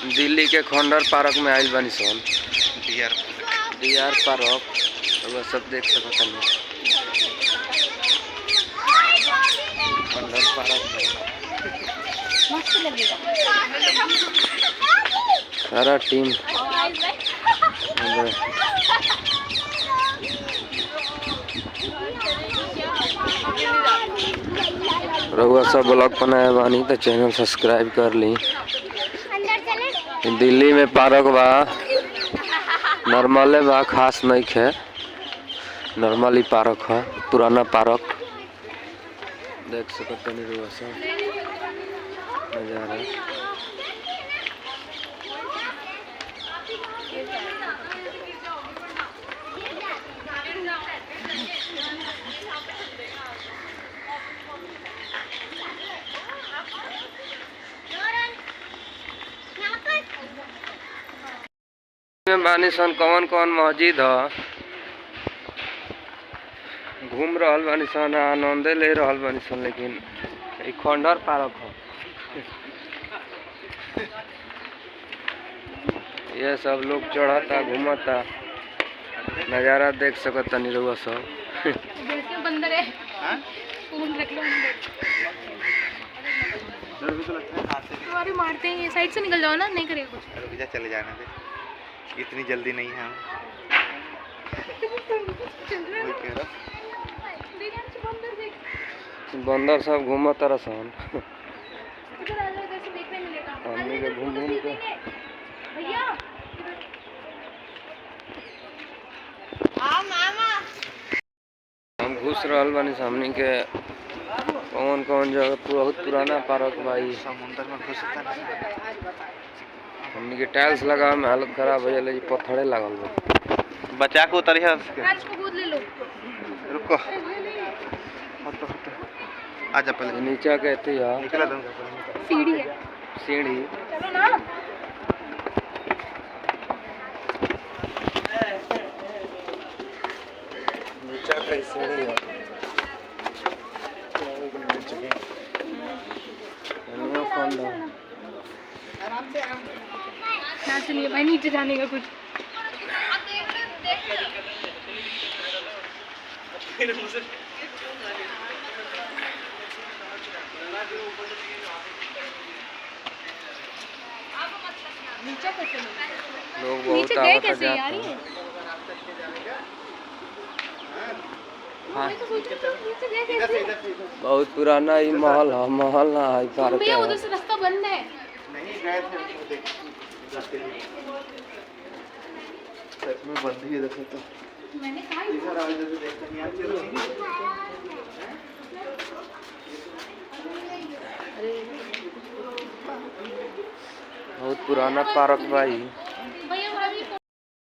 दिल्ली के खंडर पार्क में आइल बानी सन। डीआर पार्क वो सब देख सकते हैं। खंडर पार्क में मस्त लगेगा। सारा टीम रहुआ सब ब्लॉग बनाए बानी तो चैनल सब्सक्राइब कर ली। दिल्ली में पार्क बा, नॉर्मल बा, खास नहीं है, नॉर्मली पार्क है, पुराना पार्क देख सकते हैं। रहुआ सब नजारा बानी सन। कौन कौन मस्जिद है घूम रहल बानी सन, आनंदे ले रहल बानी सन। लेकिन खंडर पार्क है, ये सब लोग चढ़ता घूमता, नज़ारा देख सकता नहीं रहुआ सब। बंदर है, फोन रख लो अंदर। तुम्हारे मारते हैं, साइड से निकल जाओ ना, नहीं करेगा कुछ। रुक जा, चले जाने दे, इतनी जल्दी नहीं है। बंदर सब घूमता रसन, देखने मिलेगा हमने के घूम घूम के भैया। हम घुस रहल बानी सामने के। कौन कौन जगह बहुत पुराना पार्क भाई, समुद्र में घुसता नहीं। हमने के टाइल्स लगा में हालत खराब हो जाए, पत्थरे लागल बा। बचा के उतरिए, आज को गोद ले लो। रुको, आजा पहले नीचे के थी यार, निकला दूंगा। सीढ़ी है, सीढ़ी चलो ना। नीचे के सीढ़ी है। ना चलिए भाई, नीचे जाने का कुछ। लोग नीचे बहुत गए आवत कैसे जाते यार? हैं। हाँ। नीचे गए कैसे? बहुत पुराना ही महल है, महल ना है पार्क भैया है। उधर से रास्ता बंद है। नहीं गए थे, सच में बंद ही इधर से। तो मैंने कहा इधर आओ, इधर से देखते नहीं बहुत पुराना पार्क भाई।